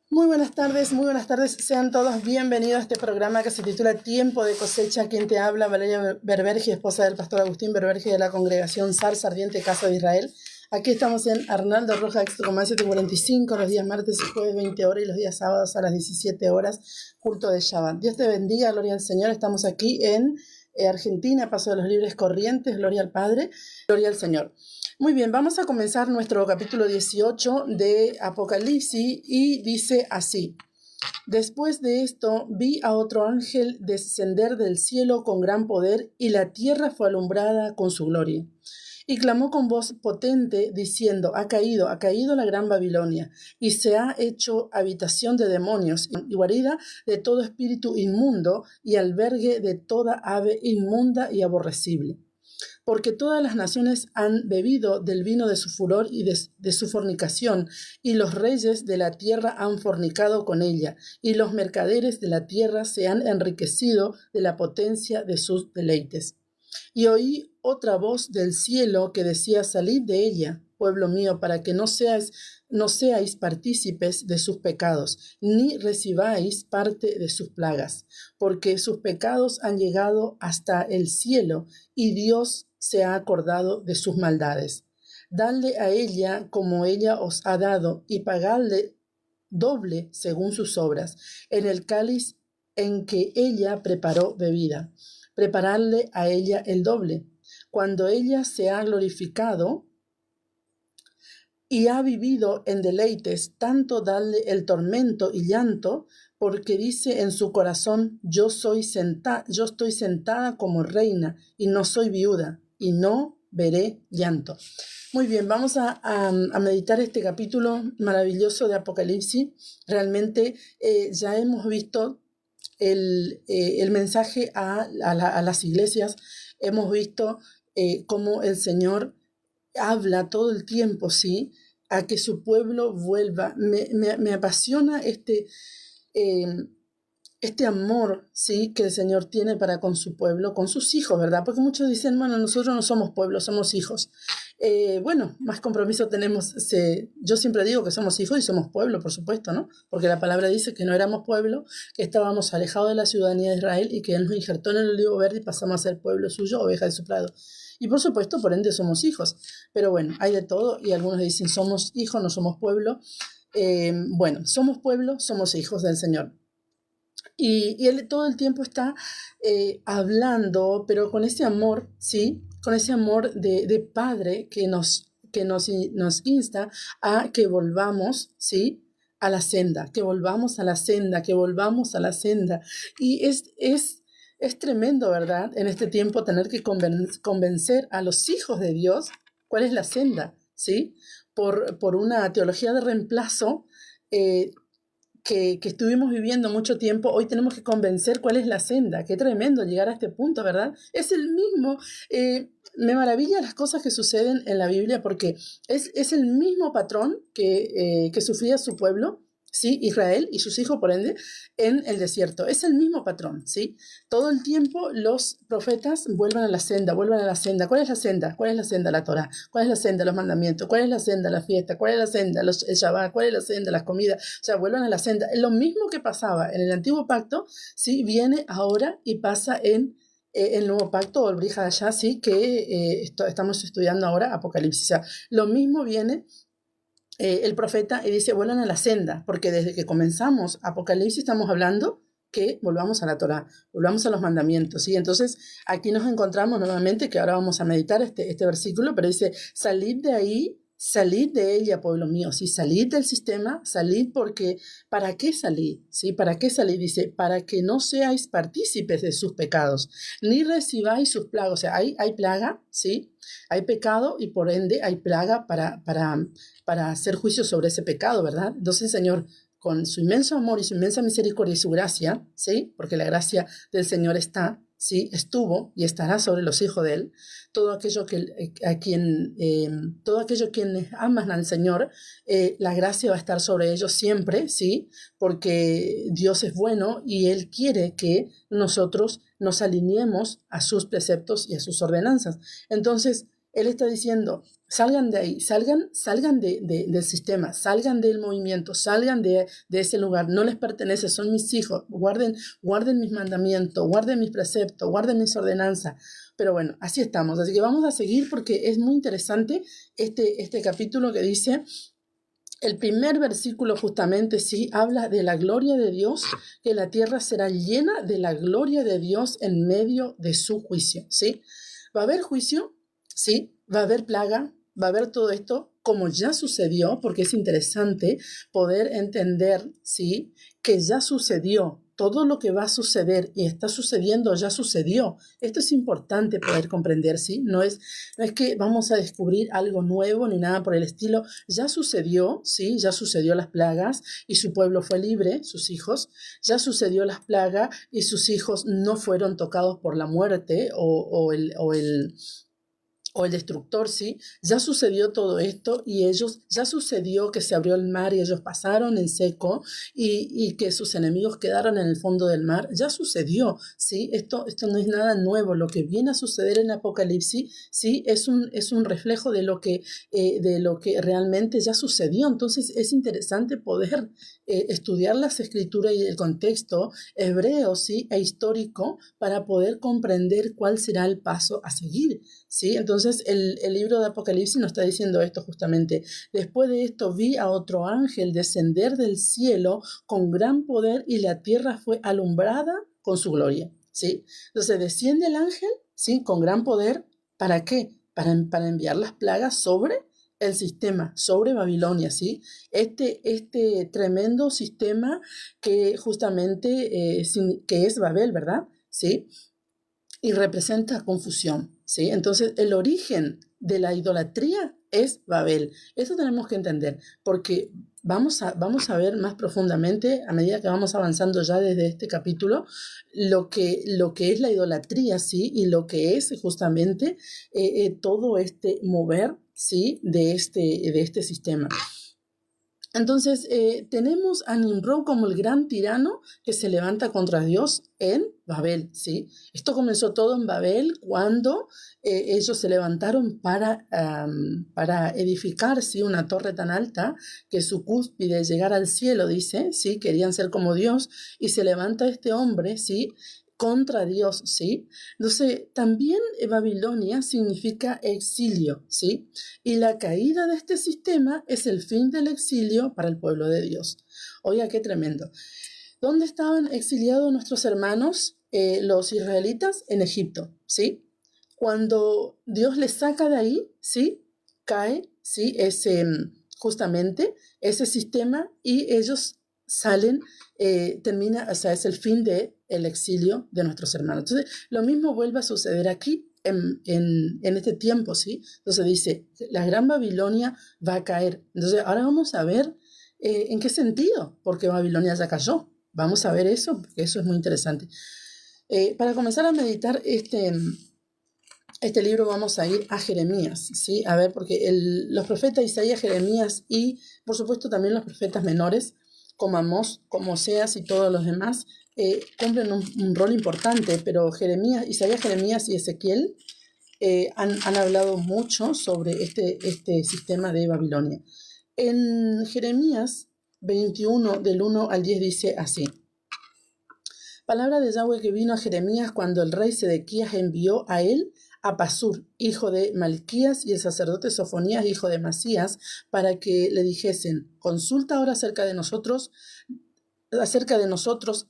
Muy buenas tardes. Sean todos bienvenidos a este programa que se titula Tiempo de Cosecha. Quien te habla, Valeria Berbergi, esposa del pastor Agustín Berbergi de la congregación Zarza Ardiente Casa de Israel. Aquí estamos en Arnaldo Roja, Excomán 745, los días martes y jueves 20 horas y los días sábados a las 17 horas, culto de Shabbat. Dios te bendiga, gloria al Señor. Estamos aquí en Argentina, Paso de los Libres Corrientes, gloria al Padre, gloria al Señor. Muy bien, vamos a comenzar nuestro capítulo 18 de Apocalipsis y dice así: Después de esto vi a otro ángel descender del cielo con gran poder y la tierra fue alumbrada con su gloria. Y clamó con voz potente diciendo: ha caído la gran Babilonia, y se ha hecho habitación de demonios y guarida de todo espíritu inmundo y albergue de toda ave inmunda y aborrecible. Porque todas las naciones han bebido del vino de su furor y de su fornicación, y los reyes de la tierra han fornicado con ella, y los mercaderes de la tierra se han enriquecido de la potencia de sus deleites. Y oí otra voz del cielo que decía: salid de ella, pueblo mío, para que no seáis partícipes de sus pecados, ni recibáis parte de sus plagas, porque sus pecados han llegado hasta el cielo, y Dios se ha acordado de sus maldades. Dadle a ella como ella os ha dado, y pagadle doble según sus obras, en el cáliz en que ella preparó bebida. Prepararle a ella el doble. Cuando ella se ha glorificado y ha vivido en deleites, tanto darle el tormento y llanto, porque dice en su corazón: yo estoy sentada como reina, y no soy viuda, y no veré llanto. Muy bien, vamos a meditar este capítulo maravilloso de Apocalipsis. Realmente ya hemos visto el mensaje a las iglesias. Hemos visto cómo el Señor habla todo el tiempo, ¿sí?, a que su pueblo vuelva. Me apasiona eh, este amor, ¿sí?, que el Señor tiene para con su pueblo, con sus hijos, ¿verdad? Porque muchos dicen: bueno, nosotros no somos pueblo, somos hijos. Bueno, más compromiso tenemos. Yo siempre digo que somos hijos y somos pueblo, por supuesto, ¿no? Porque la palabra dice que no éramos pueblo, que estábamos alejados de la ciudadanía de Israel y que Él nos injertó en el olivo verde y pasamos a ser pueblo suyo, oveja de su prado. Y por supuesto, por ende, somos hijos. Pero bueno, hay de todo, y algunos dicen: somos hijos, no somos pueblo. Bueno, somos pueblo, somos hijos del Señor. Y Él todo el tiempo está hablando, pero con ese amor, ¿sí? Con ese amor de Padre que nos insta a que volvamos, ¿sí?, a la senda, que volvamos a la senda, que volvamos a la senda. Y es tremendo, ¿verdad?, en este tiempo tener que convencer a los hijos de Dios cuál es la senda, ¿sí? Por una teología de reemplazo eh, que estuvimos viviendo mucho tiempo. Hoy tenemos que convencer cuál es la senda. Qué tremendo llegar a este punto, ¿verdad? Es el mismo. Me maravilla las cosas que suceden en la Biblia, porque es el mismo patrón que sufría su pueblo, ¿sí?, Israel y sus hijos, por ende, en el desierto. Es el mismo patrón, ¿sí? Todo el tiempo los profetas vuelvan a la senda, vuelvan a la senda. ¿Cuál es la senda? ¿Cuál es la senda? La Torah. ¿Cuál es la senda? Los mandamientos. ¿Cuál es la senda? La fiesta. ¿Cuál es la senda? El Shabbat. ¿Cuál es la senda? Las comidas. O sea, vuelvan a la senda. Lo mismo que pasaba en el antiguo pacto, ¿sí?, viene ahora y pasa en el nuevo pacto, o el Brit Hadashah, sí, que estamos estudiando ahora, Apocalipsis. O sea, lo mismo viene el profeta y dice: vuelvan a la senda, porque desde que comenzamos Apocalipsis estamos hablando que volvamos a la Torah, volvamos a los mandamientos, ¿sí? Entonces aquí nos encontramos nuevamente, que ahora vamos a meditar este versículo, pero dice: salid de ahí, salid de ella, pueblo mío, ¿sí? Salid del sistema, salid, porque ¿para qué salid? ¿Sí? ¿Para qué salid? Dice: para que no seáis partícipes de sus pecados, ni recibáis sus plagas. O sea, hay plaga, ¿sí? Hay pecado, y por ende hay plaga para hacer juicio sobre ese pecado, ¿verdad? Entonces, Señor, con su inmenso amor y su inmensa misericordia y su gracia, ¿sí?, porque la gracia del Señor está, ¿sí?, estuvo y estará sobre los hijos de Él. Todo aquello todo aquello quienes aman al Señor, la gracia va a estar sobre ellos siempre, ¿sí?, porque Dios es bueno y Él quiere que nosotros nos alineemos a sus preceptos y a sus ordenanzas. Entonces, Él está diciendo, salgan de ahí, salgan del sistema, salgan del movimiento, salgan de ese lugar, no les pertenece, son mis hijos, guarden mis mandamientos, guarden mis preceptos, guarden mis ordenanzas. Pero bueno, así estamos, así que vamos a seguir porque es muy interesante este capítulo que dice... El primer versículo justamente sí habla de la gloria de Dios, que la tierra será llena de la gloria de Dios en medio de su juicio, ¿sí? Va a haber juicio, sí, va a haber plaga, va a haber todo esto como ya sucedió, porque es interesante poder entender, ¿sí?, que ya sucedió. Todo lo que va a suceder y está sucediendo ya sucedió. Esto es importante poder comprender, ¿sí? No es que vamos a descubrir algo nuevo ni nada por el estilo. Ya sucedió, ¿sí? Ya sucedió las plagas y su pueblo fue libre, sus hijos. Ya sucedió las plagas y sus hijos no fueron tocados por la muerte o el destructor, ¿sí? Ya sucedió todo esto y ya sucedió que se abrió el mar y ellos pasaron en seco y que sus enemigos quedaron en el fondo del mar. Ya sucedió, ¿sí? Esto no es nada nuevo. Lo que viene a suceder en Apocalipsis, ¿sí? Es un reflejo de lo que realmente ya sucedió. Entonces es interesante poder estudiar las escrituras y el contexto hebreo, ¿sí?, e histórico para poder comprender cuál será el paso a seguir, ¿sí? Entonces el libro de Apocalipsis nos está diciendo esto justamente. Después de esto vi a otro ángel descender del cielo con gran poder y la tierra fue alumbrada con su gloria, ¿sí? Entonces desciende el ángel, ¿sí?, con gran poder. ¿Para qué? Para enviar las plagas sobre el sistema, sobre Babilonia, ¿sí? Este tremendo sistema que justamente que es Babel, ¿verdad? ¿Sí? Y representa confusión, ¿sí? Entonces, el origen de la idolatría es Babel. Eso tenemos que entender, porque vamos a ver más profundamente, a medida que vamos avanzando ya desde este capítulo, lo que es la idolatría, ¿sí? Y lo que es justamente todo este mover, ¿sí?, de este sistema. Entonces, tenemos a Nimrod como el gran tirano que se levanta contra Dios en Babel, ¿sí? Esto comenzó todo en Babel cuando ellos se levantaron para edificar, ¿sí?, una torre tan alta que su cúspide llegara al cielo, dice, ¿sí? Querían ser como Dios y se levanta este hombre, ¿sí?, contra Dios, ¿sí? Entonces, también Babilonia significa exilio, ¿sí? Y la caída de este sistema es el fin del exilio para el pueblo de Dios. Oiga, qué tremendo. ¿Dónde estaban exiliados nuestros hermanos, los israelitas? En Egipto, ¿sí? Cuando Dios les saca de ahí, ¿sí?, cae, ¿sí?, justamente ese sistema y ellos salen, termina, o sea, es el fin del exilio de nuestros hermanos. Entonces, lo mismo vuelve a suceder aquí en este tiempo, ¿sí? Entonces dice, la gran Babilonia va a caer. Entonces, ahora vamos a ver en qué sentido, porque Babilonia ya cayó. Vamos a ver eso, porque eso es muy interesante. Para comenzar a meditar este libro vamos a ir a Jeremías, ¿sí? A ver, porque los profetas Isaías, Jeremías y, por supuesto, también los profetas menores, como Amós, como Oseas y todos los demás, cumplen un rol importante, pero Isaías, Jeremías y Ezequiel han hablado mucho sobre este sistema de Babilonia. En Jeremías 21, del 1 al 10, dice así. Palabra de Yahweh que vino a Jeremías cuando el rey Sedequías envió a él a Pasur, hijo de Malquías, y el sacerdote Sofonías, hijo de Masías, para que le dijesen, consulta ahora acerca de nosotros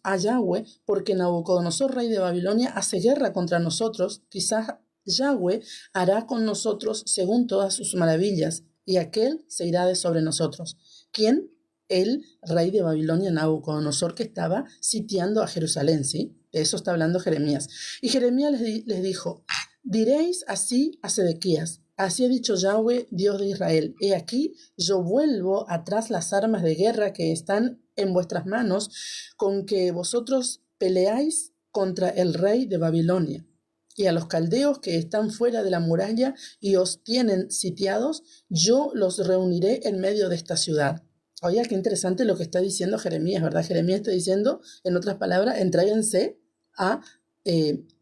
a Yahweh, porque Nabucodonosor, rey de Babilonia, hace guerra contra nosotros. Quizás Yahweh hará con nosotros según todas sus maravillas, y aquel se irá de sobre nosotros. ¿Quién? El rey de Babilonia, Nabucodonosor, que estaba sitiando a Jerusalén, ¿sí? De eso está hablando Jeremías. Y Jeremías les dijo, diréis así a Sedequías, así ha dicho Yahweh, Dios de Israel, he aquí, yo vuelvo atrás las armas de guerra que están en vuestras manos, con que vosotros peleáis contra el rey de Babilonia. Y a los caldeos que están fuera de la muralla y os tienen sitiados, yo los reuniré en medio de esta ciudad. Oiga, qué interesante lo que está diciendo Jeremías, ¿verdad? Jeremías está diciendo, en otras palabras, entréguense a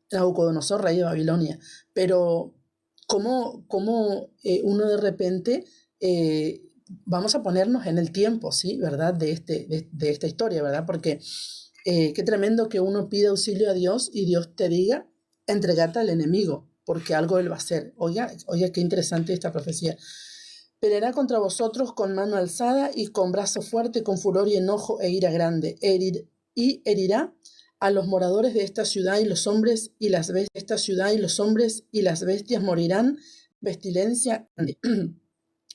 Nabucodonosor, rey de Babilonia. Pero cómo uno de repente, vamos a ponernos en el tiempo, ¿sí? ¿Verdad? De esta historia, ¿verdad? Porque qué tremendo que uno pida auxilio a Dios y Dios te diga, entregate al enemigo, porque algo él va a hacer. Oiga, oiga, qué interesante esta profecía. Peleará contra vosotros con mano alzada y con brazo fuerte, con furor y enojo e ira grande. Y herirá a los moradores de esta ciudad y los hombres y las bestias de esta ciudad y los hombres y las bestias morirán pestilencia grande.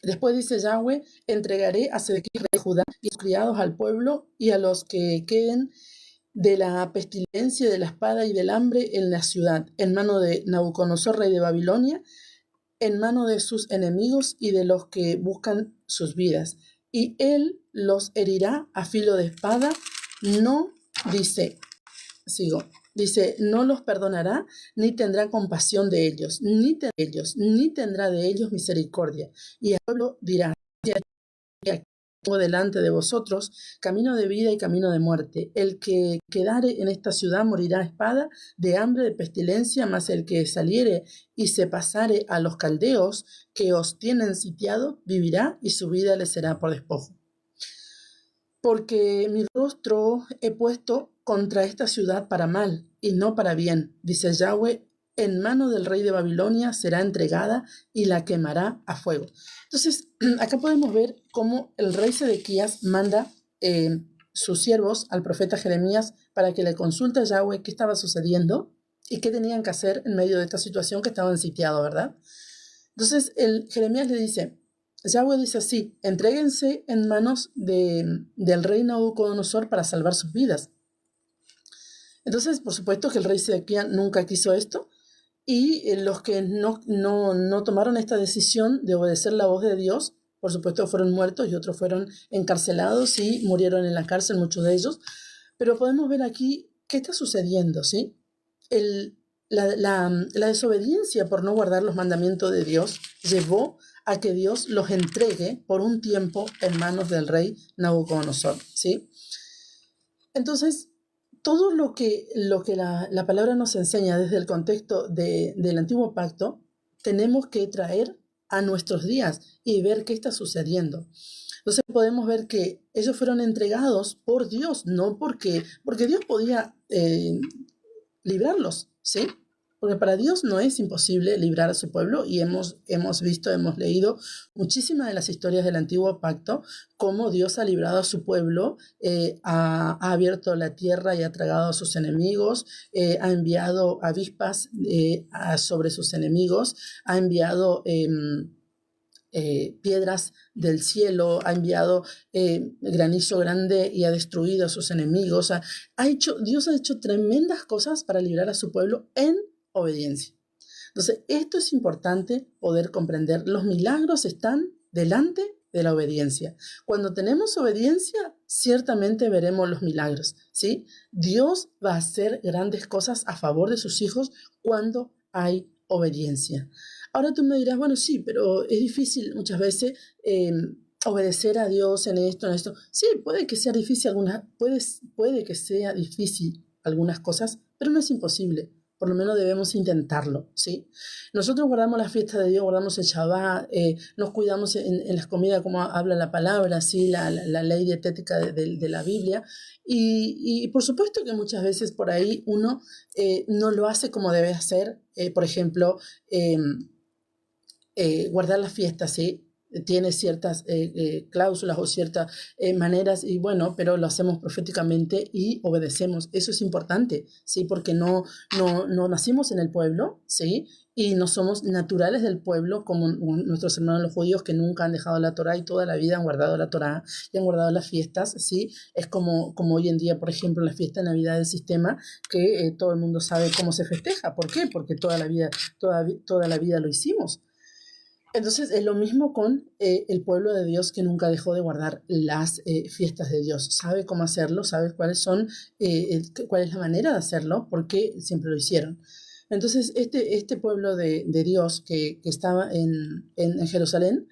Después dice Yahweh, entregaré a Sedequías rey de Judá y a sus criados al pueblo y a los que queden de la pestilencia, de la espada y del hambre en la ciudad, en mano de Nabucodonosor, rey de Babilonia, en mano de sus enemigos y de los que buscan sus vidas. Y él los herirá a filo de espada, no, dice, no los perdonará, ni tendrá compasión de ellos, ni tendrá de ellos misericordia. Y el pueblo dirá, tengo delante de vosotros camino de vida y camino de muerte. El que quedare en esta ciudad morirá a espada, de hambre, de pestilencia, mas el que saliere y se pasare a los caldeos que os tienen sitiado, vivirá y su vida le será por despojo. Porque mi rostro he puesto contra esta ciudad para mal y no para bien, dice Yahweh, en mano del rey de Babilonia será entregada y la quemará a fuego. Entonces, acá podemos ver cómo el rey Sedequías manda sus siervos al profeta Jeremías para que le consulte a Yahweh qué estaba sucediendo y qué tenían que hacer en medio de esta situación que estaban sitiados, ¿verdad? Entonces, Jeremías le dice, Yahweh dice así, entréguense en manos del rey Nabucodonosor para salvar sus vidas. Entonces, por supuesto que el rey Sedequías nunca quiso esto, y los que no tomaron esta decisión de obedecer la voz de Dios, por supuesto fueron muertos y otros fueron encarcelados y murieron en la cárcel, muchos de ellos. Pero podemos ver aquí qué está sucediendo, ¿sí? La desobediencia por no guardar los mandamientos de Dios llevó a que Dios los entregue por un tiempo en manos del rey Nabucodonosor, ¿sí? Entonces, todo lo que la palabra nos enseña desde el contexto del antiguo pacto, tenemos que traer a nuestros días y ver qué está sucediendo. Entonces podemos ver que ellos fueron entregados por Dios, no porque Dios podía librarlos, ¿sí? Porque para Dios no es imposible librar a su pueblo y hemos leído muchísimas de las historias del antiguo pacto, cómo Dios ha librado a su pueblo, ha abierto la tierra y ha tragado a sus enemigos, ha enviado avispas sobre sus enemigos, ha enviado piedras del cielo, ha enviado granizo grande y ha destruido a sus enemigos. Dios ha hecho tremendas cosas para librar a su pueblo en obediencia. Entonces, esto es importante poder comprender. Los milagros están delante de la obediencia. Cuando tenemos obediencia, ciertamente veremos los milagros, ¿sí? Dios va a hacer grandes cosas a favor de sus hijos cuando hay obediencia. Ahora tú me dirás, bueno, sí, pero es difícil muchas veces obedecer a Dios en esto. Sí, puede que sea difícil puede que sea difícil algunas cosas, pero no es imposible. Por lo menos debemos intentarlo, ¿sí? Nosotros guardamos la fiesta de Dios, guardamos el Shabbat, nos cuidamos en las comidas como habla la palabra, ¿sí? La ley dietética de la Biblia. Y por supuesto que muchas veces por ahí uno no lo hace como debe hacer. Por ejemplo, guardar las fiestas, ¿sí? Tiene ciertas cláusulas o ciertas maneras y bueno, pero lo hacemos proféticamente y obedecemos. Eso es importante, ¿sí? Porque no nacimos en el pueblo, ¿sí? Y no somos naturales del pueblo como nuestros hermanos los judíos que nunca han dejado la Torá y toda la vida han guardado la Torá y han guardado las fiestas, ¿sí? Es como hoy en día, por ejemplo, la fiesta de Navidad del sistema, que todo el mundo sabe cómo se festeja. ¿Por qué? Porque toda la vida lo hicimos. Entonces es lo mismo con el pueblo de Dios que nunca dejó de guardar las fiestas de Dios. Sabe cómo hacerlo, sabe cuál es la manera de hacerlo, porque siempre lo hicieron. Entonces este pueblo de Dios que estaba en Jerusalén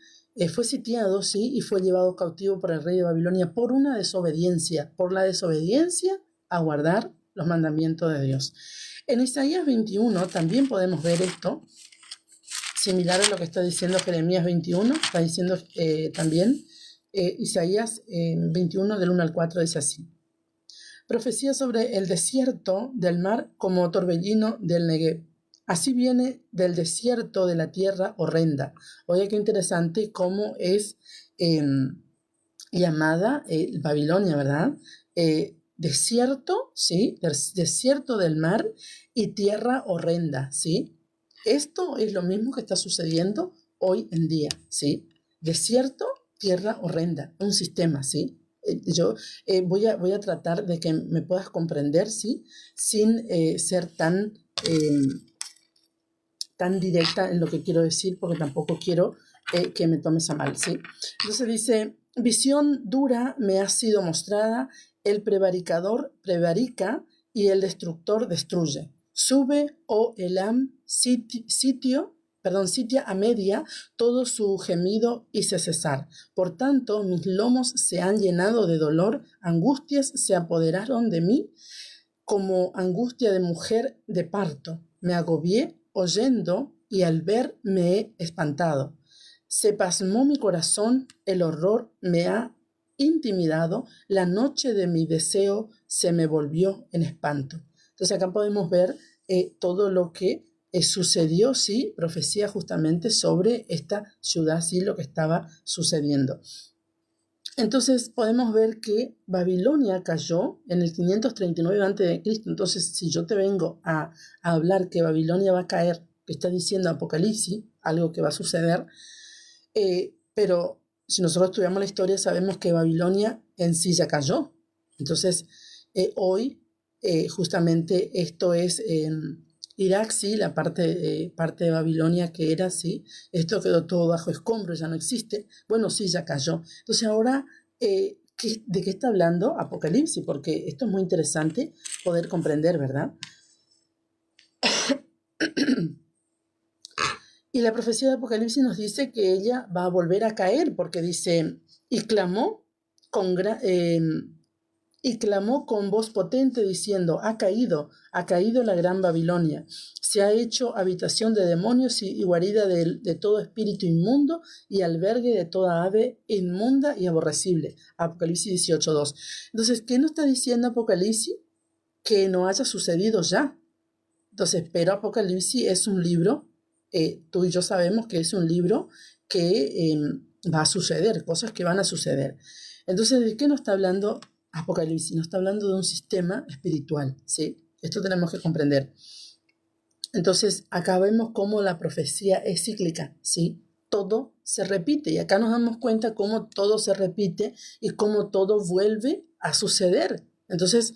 fue sitiado, sí, y fue llevado cautivo por el rey de Babilonia por la desobediencia a guardar los mandamientos de Dios. En Isaías 21 también podemos ver esto. similar a lo que está diciendo Jeremías 21, está diciendo también Isaías 21 del 1 al 4 dice así. Profecía sobre el desierto del mar como torbellino del Negev. Así viene del desierto de la tierra horrenda. Oye, qué interesante cómo es llamada Babilonia, ¿verdad? Desierto, ¿sí? Desierto del mar y tierra horrenda, ¿sí? Esto es lo mismo que está sucediendo hoy en día, ¿sí? Desierto, tierra horrenda, un sistema, ¿sí? Yo voy a tratar de que me puedas comprender, ¿sí? Sin ser tan directa en lo que quiero decir, porque tampoco quiero que me tomes a mal, ¿sí? Entonces dice, visión dura me ha sido mostrada, el prevaricador prevarica y el destructor destruye. Sube, oh Elam, sitia a media todo su gemido hice cesar. Por tanto, mis lomos se han llenado de dolor, angustias se apoderaron de mí, como angustia de mujer de parto. Me agobié oyendo y al ver me he espantado. Se pasmó mi corazón, el horror me ha intimidado, la noche de mi deseo se me volvió en espanto. Entonces acá podemos ver todo lo que sucedió, sí, profecía justamente sobre esta ciudad, sí, lo que estaba sucediendo. Entonces podemos ver que Babilonia cayó en el 539 a.C. Entonces, si yo te vengo a hablar que Babilonia va a caer, que está diciendo Apocalipsis, algo que va a suceder, pero si nosotros estudiamos la historia sabemos que Babilonia en sí ya cayó. Entonces, hoy justamente esto es Irak, sí, la parte de Babilonia que era, sí, esto quedó todo bajo escombro, ya no existe. Bueno, sí, ya cayó. Entonces ahora, ¿de qué está hablando Apocalipsis? Porque esto es muy interesante poder comprender, ¿verdad? Y la profecía de Apocalipsis nos dice que ella va a volver a caer, porque dice, y clamó con voz potente diciendo, ha caído la gran Babilonia, se ha hecho habitación de demonios y guarida de todo espíritu inmundo y albergue de toda ave inmunda y aborrecible. Apocalipsis 18:2. Entonces, ¿qué nos está diciendo Apocalipsis? Que no haya sucedido ya. Entonces, pero Apocalipsis es un libro, tú y yo sabemos que es un libro que va a suceder, cosas que van a suceder. Entonces, ¿de qué nos está hablando Apocalipsis? Nos está hablando de un sistema espiritual, ¿sí? Esto tenemos que comprender. Entonces, acá vemos cómo la profecía es cíclica, ¿sí? Todo se repite y acá nos damos cuenta cómo todo se repite y cómo todo vuelve a suceder. Entonces,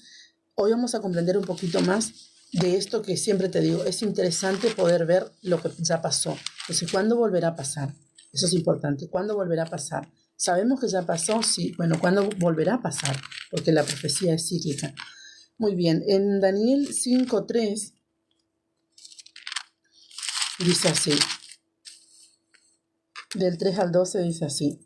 hoy vamos a comprender un poquito más de esto que siempre te digo. Es interesante poder ver lo que ya pasó. Entonces, ¿cuándo volverá a pasar? Eso es importante. ¿Cuándo volverá a pasar? ¿Sabemos que ya pasó? Sí. Bueno, ¿cuándo volverá a pasar? Porque la profecía es cíclica. Muy bien. En Daniel 5:3 dice así. Del 3 al 12 dice así.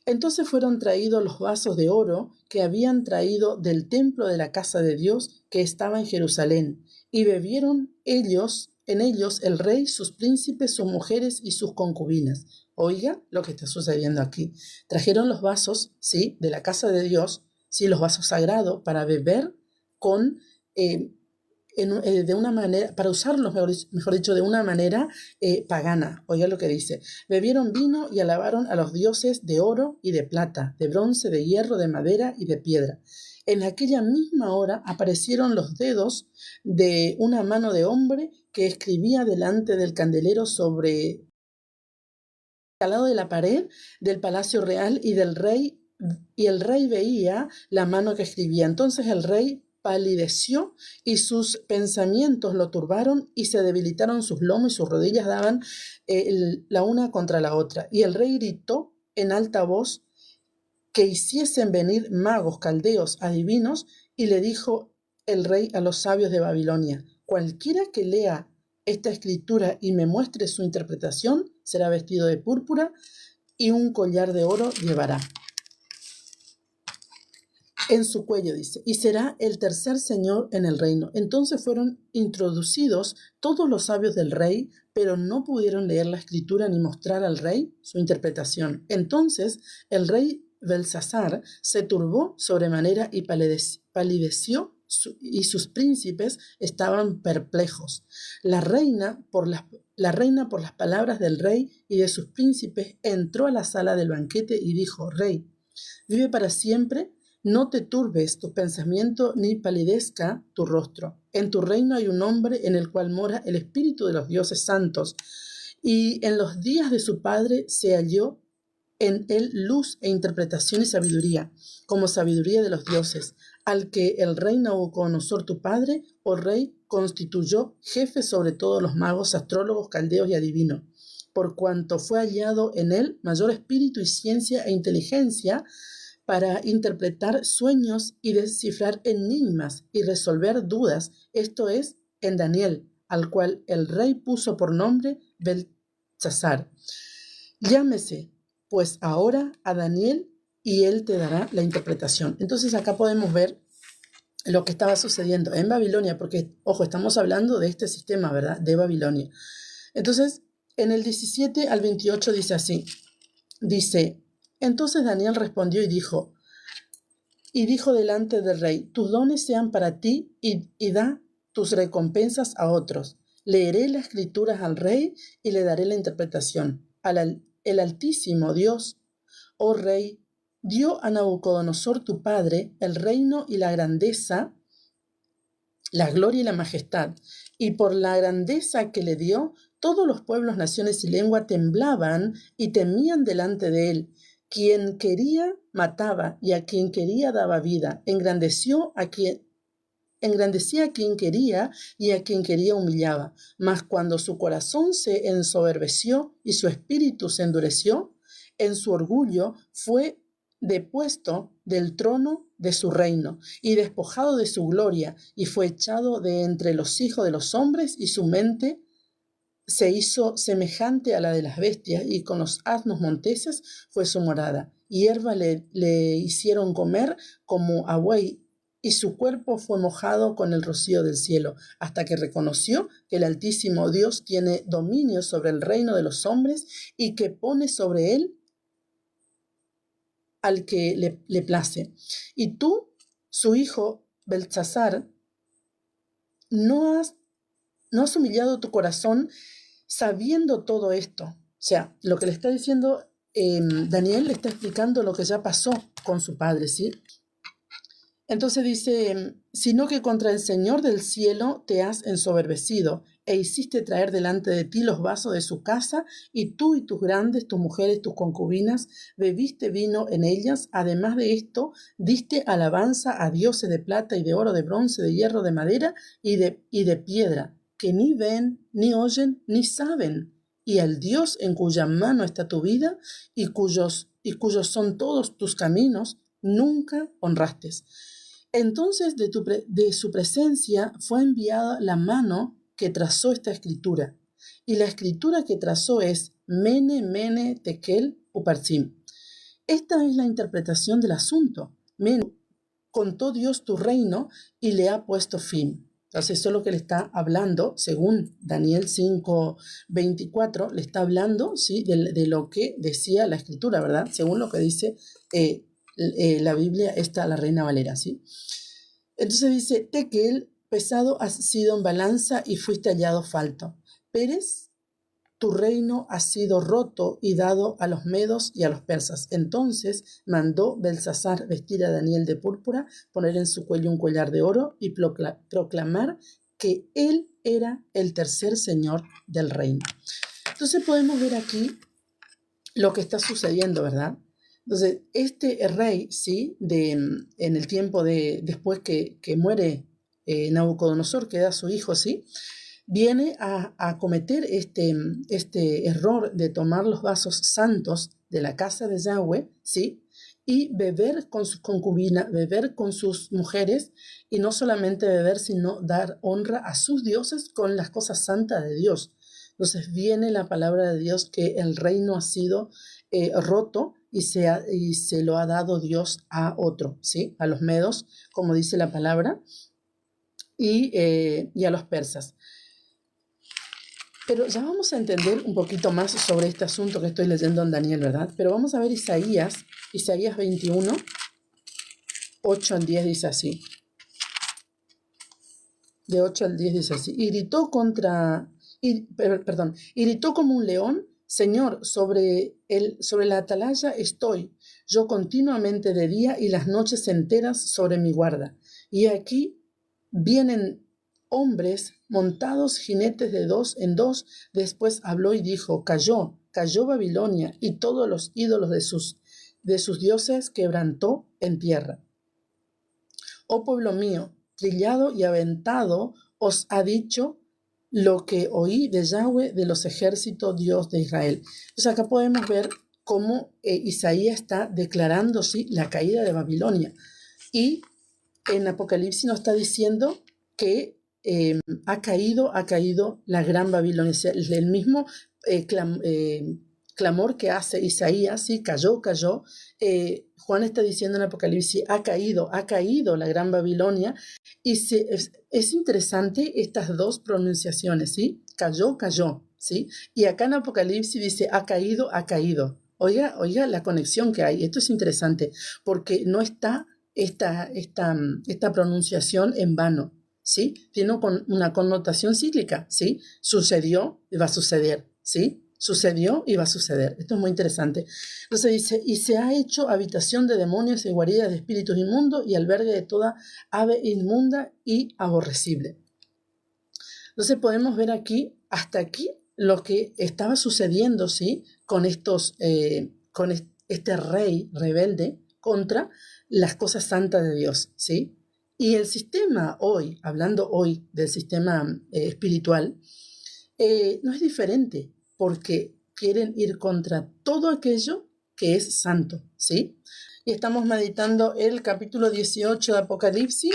Entonces fueron traídos los vasos de oro que habían traído del templo de la casa de Dios que estaba en Jerusalén, y bebieron en ellos el rey, sus príncipes, sus mujeres y sus concubinas. Oiga lo que está sucediendo aquí. Trajeron los vasos, ¿sí?, de la casa de Dios, ¿sí?, los vasos sagrados para beber con de una manera, para usarlos, mejor dicho, de una manera pagana. Oiga lo que dice. Bebieron vino y alabaron a los dioses de oro y de plata, de bronce, de hierro, de madera y de piedra. En aquella misma hora aparecieron los dedos de una mano de hombre que escribía delante del candelero sobre al lado de la pared del palacio real y el rey veía la mano que escribía. Entonces el rey palideció y sus pensamientos lo turbaron y se debilitaron sus lomos y sus rodillas daban la una contra la otra. Y el rey gritó en alta voz que hiciesen venir magos, caldeos, adivinos, y le dijo el rey a los sabios de Babilonia, cualquiera que lea esta escritura y me muestre su interpretación, será vestido de púrpura y un collar de oro llevará. en su cuello, dice, y será el tercer señor en el reino. Entonces fueron introducidos todos los sabios del rey, pero no pudieron leer la escritura ni mostrar al rey su interpretación. Entonces el rey Belsasar se turbó sobremanera y palideció, y sus príncipes estaban perplejos. La reina, por las palabras del rey y de sus príncipes, entró a la sala del banquete y dijo: Rey, vive para siempre. No te turbes tu pensamiento ni palidezca tu rostro. En tu reino hay un hombre en el cual mora el espíritu de los dioses santos, y en los días de su padre se halló en él luz e interpretación y sabiduría, como sabiduría de los dioses, al que el rey Nabucodonosor tu padre, oh rey, constituyó jefe sobre todos los magos, astrólogos, caldeos y adivinos, por cuanto fue hallado en él mayor espíritu y ciencia e inteligencia para interpretar sueños y descifrar enigmas y resolver dudas, esto es, en Daniel, al cual el rey puso por nombre Beltsasar. Llámese pues ahora a Daniel y él te dará la interpretación. Entonces acá podemos ver lo que estaba sucediendo en Babilonia, porque, ojo, estamos hablando de este sistema, ¿verdad?, de Babilonia. Entonces, en el 17 al 28 dice así, dice: entonces Daniel respondió y dijo delante del rey: tus dones sean para ti y da tus recompensas a otros. Leeré las escrituras al rey y le daré la interpretación. El Altísimo Dios, oh rey, dio a Nabucodonosor tu padre el reino y la grandeza, la gloria y la majestad, y por la grandeza que le dio, todos los pueblos, naciones y lengua temblaban y temían delante de él. Quien quería mataba y a quien quería daba vida. Engrandecía a quien quería y a quien quería humillaba. Mas cuando su corazón se ensoberbeció y su espíritu se endureció, en su orgullo fue depuesto del trono de su reino y despojado de su gloria, y fue echado de entre los hijos de los hombres, y su mente se hizo semejante a la de las bestias, y con los asnos monteses fue su morada. Hierba le hicieron comer como a buey, y su cuerpo fue mojado con el rocío del cielo, hasta que reconoció que el Altísimo Dios tiene dominio sobre el reino de los hombres, y que pone sobre él al que le place. Y tú, su hijo Beltsasar, no has humillado tu corazón sabiendo todo esto. O sea, lo que le está diciendo Daniel, le está explicando lo que ya pasó con su padre, ¿sí? Entonces dice: sino que contra el Señor del cielo te has ensoberbecido, e hiciste traer delante de ti los vasos de su casa, y tú y tus grandes, tus mujeres, tus concubinas, bebiste vino en ellas. Además de esto, diste alabanza a dioses de plata y de oro, de bronce, de hierro, de madera y de piedra, que ni ven, ni oyen, ni saben, y al Dios en cuya mano está tu vida y cuyos son todos tus caminos, nunca honraste. Entonces de su presencia fue enviada la mano que trazó esta escritura, y la escritura que trazó es Mene, Mene, Tekel, Uparsim. Esta es la interpretación del asunto. Mene, contó Dios tu reino y le ha puesto fin. Entonces eso es lo que le está hablando, según Daniel 5:24, le está hablando, ¿sí?, de lo que decía la escritura, ¿verdad? Según lo que dice la Biblia, la Reina Valera, ¿sí? Entonces dice: Tekel, pesado has sido en balanza y fuiste hallado falto. Pérez, tu reino ha sido roto y dado a los medos y a los persas. Entonces mandó Belsasar vestir a Daniel de púrpura, poner en su cuello un collar de oro y proclamar que él era el tercer señor del reino. Entonces podemos ver aquí lo que está sucediendo, ¿verdad? Entonces, este rey, ¿sí?, en el tiempo después que muere Nabucodonosor, que da a su hijo, ¿sí?, viene a cometer este error de tomar los vasos santos de la casa de Yahweh, ¿sí?, y beber con sus concubinas, beber con sus mujeres, y no solamente beber, sino dar honra a sus dioses con las cosas santas de Dios. Entonces viene la palabra de Dios que el reino ha sido roto, y se lo ha dado Dios a otro, ¿sí? A los medos, como dice la palabra, y a los persas. Pero ya vamos a entender un poquito más sobre este asunto que estoy leyendo en Daniel, ¿verdad? Pero vamos a ver Isaías 21, 8 al 10 dice así. De 8 al 10 dice así. Y gritó gritó como un león: Señor, sobre la atalaya estoy, yo continuamente de día y las noches enteras sobre mi guarda. Y aquí vienen hombres montados, jinetes de dos en dos. Después habló y dijo: cayó Babilonia, y todos los ídolos de sus dioses quebrantó en tierra. Oh pueblo mío, trillado y aventado os ha dicho lo que oí de Yahweh de los ejércitos, Dios de Israel. Entonces acá podemos ver cómo Isaías está declarando, ¿sí?, la caída de Babilonia. Y en Apocalipsis nos está diciendo que ha caído la gran Babilonia. O sea, el mismo clamor que hace Isaías, ¿sí?, cayó. Juan está diciendo en Apocalipsis: ha caído la gran Babilonia. Y es interesante estas dos pronunciaciones, ¿sí? Cayó, ¿sí? Y acá en Apocalipsis dice: ha caído. Oiga la conexión que hay. Esto es interesante porque no está esta pronunciación en vano, ¿sí? Tiene una connotación cíclica, ¿sí? Sucedió y va a suceder, ¿sí? Sucedió y va a suceder. Esto es muy interesante. Entonces dice: y se ha hecho habitación de demonios y guarida de espíritus inmundos y albergue de toda ave inmunda y aborrecible. Entonces podemos ver hasta aquí lo que estaba sucediendo, ¿sí?, con este rey rebelde contra las cosas santas de Dios, ¿sí? Y el sistema hoy, hablando hoy del sistema espiritual, no es diferente, porque quieren ir contra todo aquello que es santo, ¿sí? Y estamos meditando el capítulo 18 de Apocalipsis.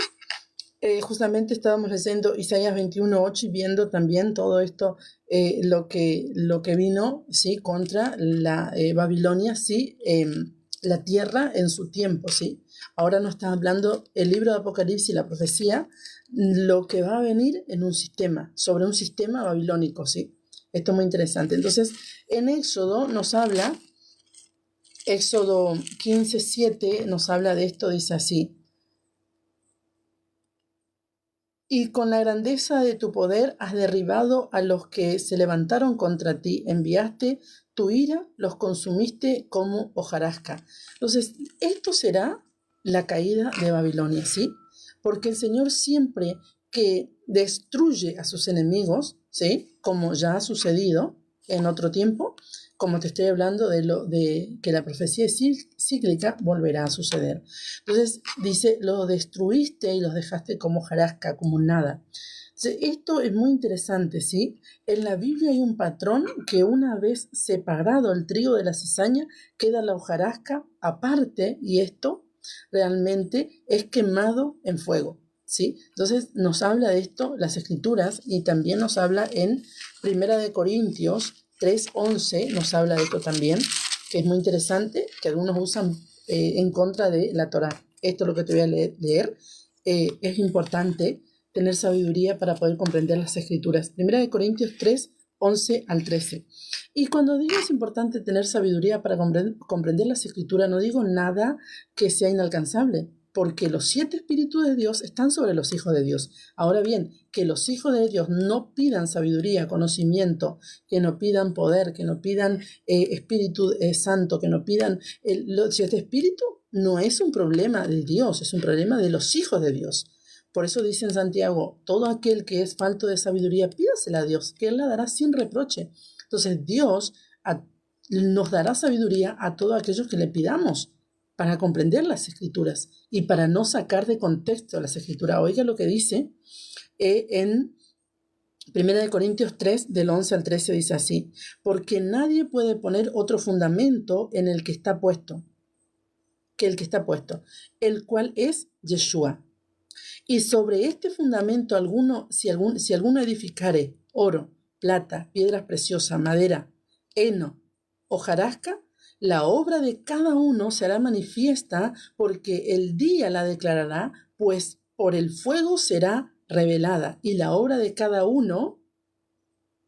Justamente estábamos leyendo Isaías 21:8 y viendo también todo esto, lo que vino, ¿sí?, contra la Babilonia, ¿sí?, la tierra en su tiempo, ¿sí? Ahora nos está hablando el libro de Apocalipsis, la profecía, lo que va a venir en sobre un sistema babilónico, ¿sí? Esto es muy interesante. Entonces, en Éxodo 15:7 nos habla de esto, dice así: y con la grandeza de tu poder has derribado a los que se levantaron contra ti, enviaste tu ira, los consumiste como hojarasca. Entonces, esto será la caída de Babilonia, ¿sí? Porque el Señor siempre que destruye a sus enemigos, ¿sí?, como ya ha sucedido en otro tiempo, como te estoy hablando de que la profecía es cíclica, volverá a suceder. Entonces dice: lo destruiste y los dejaste como hojarasca, como nada. Entonces, esto es muy interesante, ¿sí? En la Biblia hay un patrón que una vez separado el trigo de la cizaña, queda la hojarasca aparte, y esto realmente es quemado en fuego, ¿sí? Entonces nos habla de esto las Escrituras, y también nos habla en 1 Corintios 3:11, nos habla de esto también, que es muy interesante, que algunos usan en contra de la Torá. Esto es lo que te voy a leer. Es importante tener sabiduría para poder comprender las Escrituras. 1 Corintios 3:11 al 13. Y cuando digo es importante tener sabiduría para comprender las Escrituras, no digo nada que sea inalcanzable, porque los 7 espíritus de Dios están sobre los hijos de Dios. Ahora bien, que los hijos de Dios no pidan sabiduría, conocimiento, que no pidan poder, que no pidan Espíritu Santo, que no pidan los 7 espíritus, no es un problema de Dios, es un problema de los hijos de Dios. Por eso dice en Santiago: todo aquel que es falto de sabiduría, pídasela a Dios, que Él la dará sin reproche. Entonces Dios nos dará sabiduría a todos aquellos que le pidamos, para comprender las Escrituras y para no sacar de contexto las Escrituras. Oiga lo que dice en 1 Corintios 3, del 11 al 13, dice así: porque nadie puede poner otro fundamento en el que está puesto, el cual es Yeshua. Y sobre este fundamento si alguno edificare oro, plata, piedras preciosas, madera, heno, hojarasca, La obra de cada uno será manifiesta porque el día la declarará, pues por el fuego será revelada y la obra de cada uno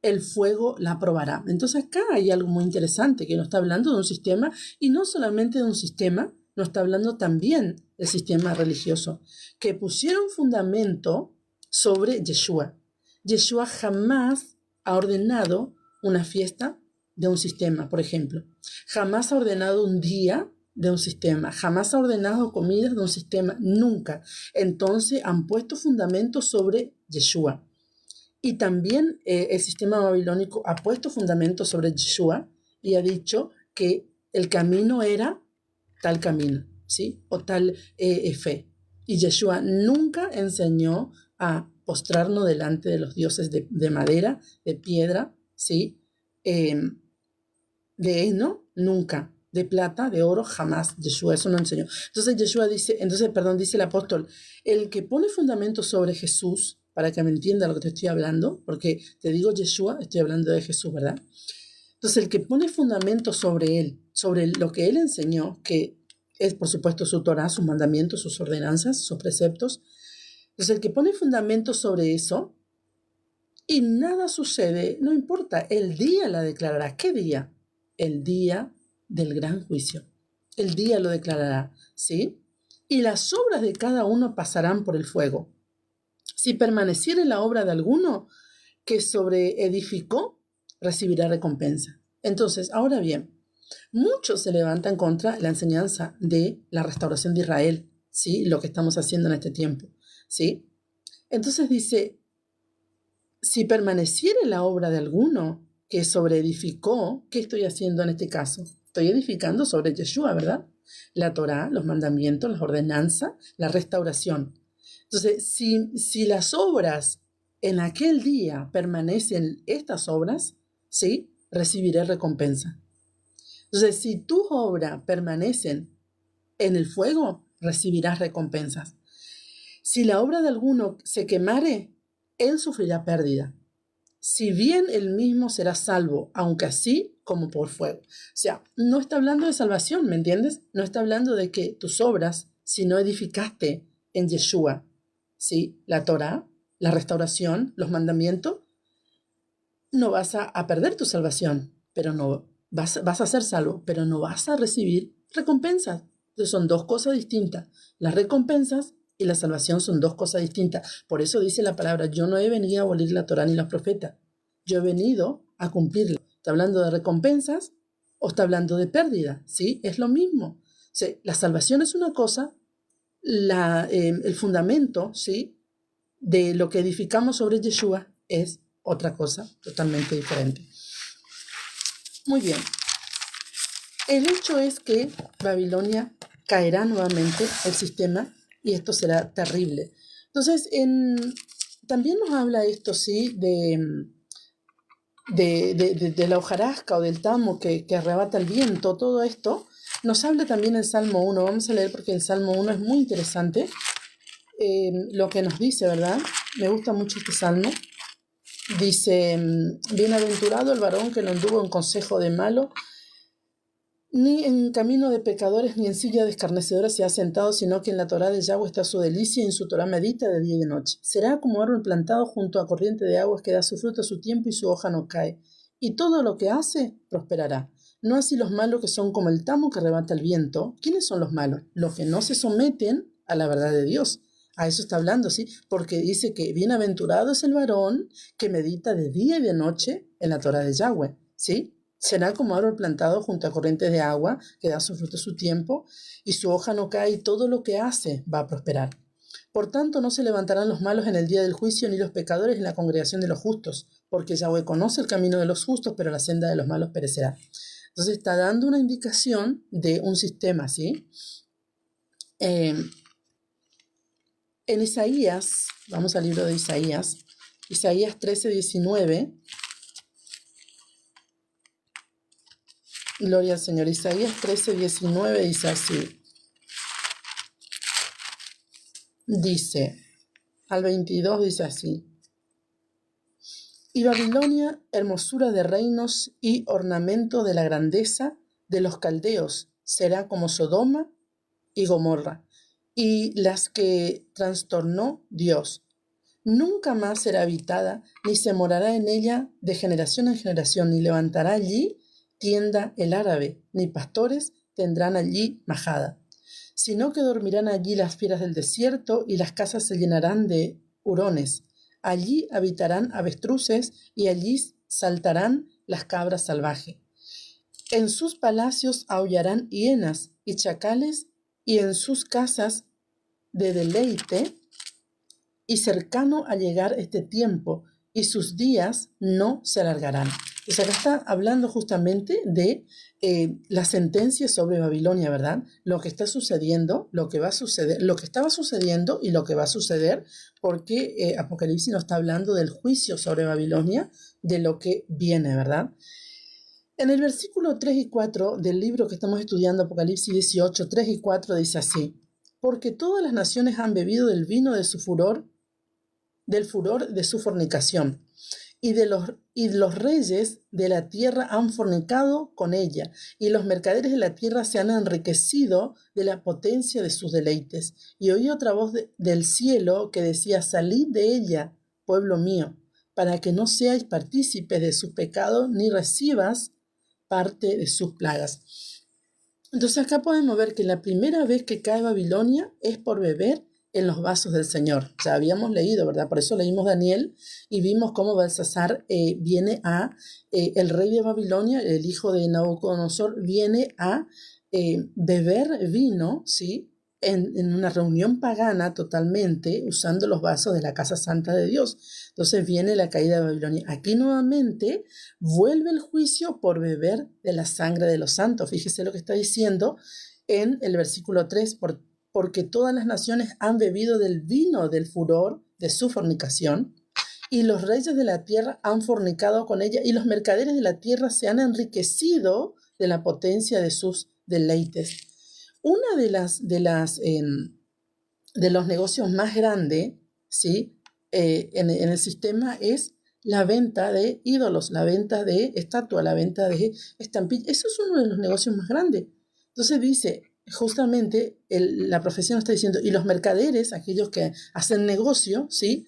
el fuego la probará. Entonces acá hay algo muy interesante, que nos está hablando de un sistema, y no solamente de un sistema, nos está hablando también del sistema religioso, que pusieron fundamento sobre Yeshua. Yeshua jamás ha ordenado una fiesta de un sistema, por ejemplo. Jamás ha ordenado un día de un sistema, jamás ha ordenado comidas de un sistema, nunca. Entonces han puesto fundamento sobre Yeshua. Y también el sistema babilónico ha puesto fundamento sobre Yeshua y ha dicho que el camino era tal camino, ¿sí? O tal fe. Y Yeshua nunca enseñó a postrarnos delante de los dioses de madera, de piedra, ¿sí? De heno, nunca. De plata, de oro, jamás. Yeshua eso no enseñó. Dice el apóstol, el que pone fundamento sobre Jesús, para que me entienda lo que te estoy hablando, porque te digo Yeshua, estoy hablando de Jesús, ¿verdad? Entonces, el que pone fundamento sobre él, sobre lo que él enseñó, que es, por supuesto, su Torah, sus mandamientos, sus ordenanzas, sus preceptos. Entonces, el que pone fundamento sobre eso y nada sucede, no importa, el día la declarará. ¿Qué día? El día del gran juicio. El día lo declarará, ¿sí? Y las obras de cada uno pasarán por el fuego. Si permaneciere la obra de alguno que sobreedificó, recibirá recompensa. Entonces, ahora bien, muchos se levantan contra la enseñanza de la restauración de Israel, ¿sí? Lo que estamos haciendo en este tiempo, ¿sí? Entonces dice, si permaneciere la obra de alguno que sobreedificó, ¿qué estoy haciendo en este caso? Estoy edificando sobre Yeshua, ¿verdad? La Torá, los mandamientos, las ordenanzas, la restauración. Entonces, si las obras en aquel día permanecen estas obras, ¿sí? Recibiré recompensa. Entonces, si tus obras permanecen en el fuego, recibirás recompensas. Si la obra de alguno se quemare, él sufrirá pérdida. Si bien él mismo será salvo, aunque así como por fuego. O sea, no está hablando de salvación, ¿me entiendes? No está hablando de que tus obras, si no edificaste en Yeshua, ¿sí? La Torah, la restauración, los mandamientos, no vas a perder tu salvación, pero no vas a ser salvo, pero no vas a recibir recompensas. Entonces son dos cosas distintas. Las recompensas y la salvación son dos cosas distintas. Por eso dice la palabra, yo no he venido a abolir la Torá ni los profetas. Yo he venido a cumplirla. ¿Está hablando de recompensas o está hablando de pérdida? ¿Sí? Es lo mismo. O sea, la salvación es una cosa, el fundamento, ¿sí? De lo que edificamos sobre Yeshua es otra cosa totalmente diferente. Muy bien. El hecho es que Babilonia caerá nuevamente el sistema y esto será terrible. Entonces, también nos habla esto, ¿sí? De la hojarasca o del tamo que arrebata el viento, todo esto. Nos habla también el Salmo 1. Vamos a leer porque el Salmo 1 es muy interesante. Lo que nos dice, ¿verdad? Me gusta mucho este salmo. Dice, bienaventurado el varón que no anduvo en consejo de malo, ni en camino de pecadores, ni en silla de escarnecedores se ha sentado, sino que en la Torá de Yahweh está su delicia y en su Torá medita de día y de noche. Será como árbol plantado junto a corriente de aguas que da su fruto a su tiempo y su hoja no cae. Y todo lo que hace prosperará. No así los malos que son como el tamo que arrebata el viento. ¿Quiénes son los malos? Los que no se someten a la verdad de Dios. A eso está hablando, ¿sí? Porque dice que bienaventurado es el varón que medita de día y de noche en la Torá de Yahweh, ¿sí? Será como árbol plantado junto a corrientes de agua, que da su fruto a su tiempo, y su hoja no cae, y todo lo que hace va a prosperar. Por tanto, no se levantarán los malos en el día del juicio, ni los pecadores en la congregación de los justos, porque Yahweh conoce el camino de los justos, pero la senda de los malos perecerá. Entonces está dando una indicación de un sistema, ¿sí? En Isaías, vamos al libro de Isaías 13:19. Gloria al Señor. Isaías 13:19 dice así. Dice, al 22 dice así. Y Babilonia, hermosura de reinos y ornamento de la grandeza, de los caldeos será como Sodoma y Gomorra, y las que trastornó Dios. Nunca más será habitada, ni se morará en ella de generación en generación, ni levantará allí tienda el árabe, ni pastores tendrán allí majada, sino que dormirán allí las fieras del desierto, y las casas se llenarán de hurones. Allí habitarán avestruces, y allí saltarán las cabras salvajes. En sus palacios aullarán hienas y chacales, y en sus casas de deleite, y cercano a llegar este tiempo, y sus días no se alargarán. Pues acá está hablando justamente de la sentencia sobre Babilonia, ¿verdad? Lo que está sucediendo, lo que va a suceder, lo que estaba sucediendo y lo que va a suceder, porque Apocalipsis nos está hablando del juicio sobre Babilonia, de lo que viene, ¿verdad? En el versículo 3 y 4 del libro que estamos estudiando, Apocalipsis 18, 3 y 4, dice así: porque todas las naciones han bebido del vino de su furor, del furor de su fornicación, y los reyes de la tierra han fornicado con ella, y los mercaderes de la tierra se han enriquecido de la potencia de sus deleites. Y oí otra voz del cielo que decía: salid de ella, pueblo mío, para que no seáis partícipes de sus pecados, ni recibas parte de sus plagas. Entonces acá podemos ver que la primera vez que cae Babilonia es por beber en los vasos del Señor. Ya habíamos leído, ¿verdad? Por eso leímos Daniel y vimos cómo Belsasar viene a, el rey de Babilonia, el hijo de Nabucodonosor, viene a beber vino, ¿sí? En una reunión pagana totalmente, usando los vasos de la casa santa de Dios. Entonces viene la caída de Babilonia. Aquí nuevamente vuelve el juicio por beber de la sangre de los santos. Fíjese lo que está diciendo en el versículo 3, porque todas las naciones han bebido del vino del furor de su fornicación, y los reyes de la tierra han fornicado con ella, y los mercaderes de la tierra se han enriquecido de la potencia de sus deleites. Una de los negocios más grandes, ¿sí? En el sistema es la venta de ídolos, la venta de estatuas, la venta de estampillas. Eso es uno de los negocios más grandes. Entonces dice, justamente la profecía nos está diciendo, y los mercaderes, aquellos que hacen negocio, ¿sí?,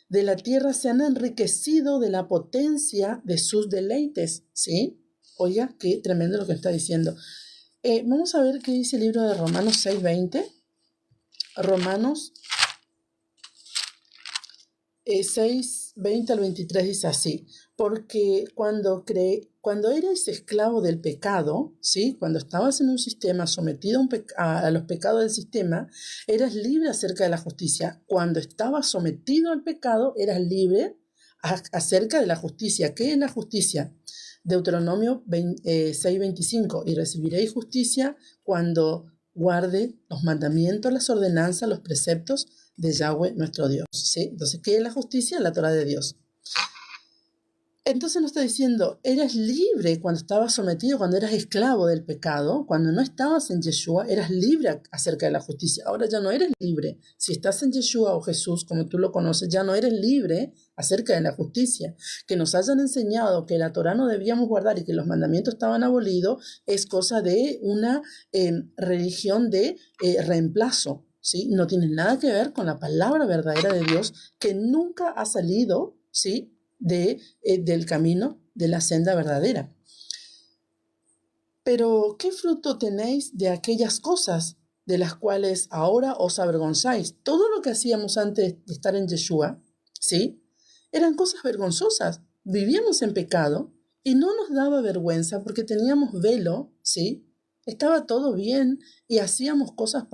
de la tierra se han enriquecido de la potencia de sus deleites, ¿sí? Oiga, qué tremendo lo que está diciendo. Vamos a ver qué dice el libro de Romanos 6:20. Romanos 6:20 al 23 dice así: porque cuando eres esclavo del pecado, ¿sí?, cuando estabas en un sistema sometido a los pecados del sistema, eras libre acerca de la justicia. Cuando estabas sometido al pecado, eras libre acerca de la justicia. ¿Qué es la justicia? Deuteronomio 6:25: y recibiréis justicia cuando guarde los mandamientos, las ordenanzas, los preceptos de Yahweh nuestro Dios, ¿sí? Entonces, ¿qué es la justicia? La Torah de Dios. Entonces nos está diciendo, eras libre cuando estabas sometido, cuando eras esclavo del pecado, cuando no estabas en Yeshua, eras libre acerca de la justicia. Ahora ya no eres libre. Si estás en Yeshua o Jesús, como tú lo conoces, ya no eres libre acerca de la justicia. Que nos hayan enseñado que la Torah no debíamos guardar y que los mandamientos estaban abolidos es cosa de una religión de reemplazo, ¿sí? No tiene nada que ver con la palabra verdadera de Dios, que nunca ha salido, ¿sí?, del camino de la senda verdadera. Pero, ¿qué fruto tenéis de aquellas cosas de las cuales ahora os avergonzáis? Todo lo que hacíamos antes de estar en Yeshua, ¿sí?, eran cosas vergonzosas. Vivíamos en pecado y no nos daba vergüenza porque teníamos velo, ¿sí? Estaba todo bien y hacíamos cosas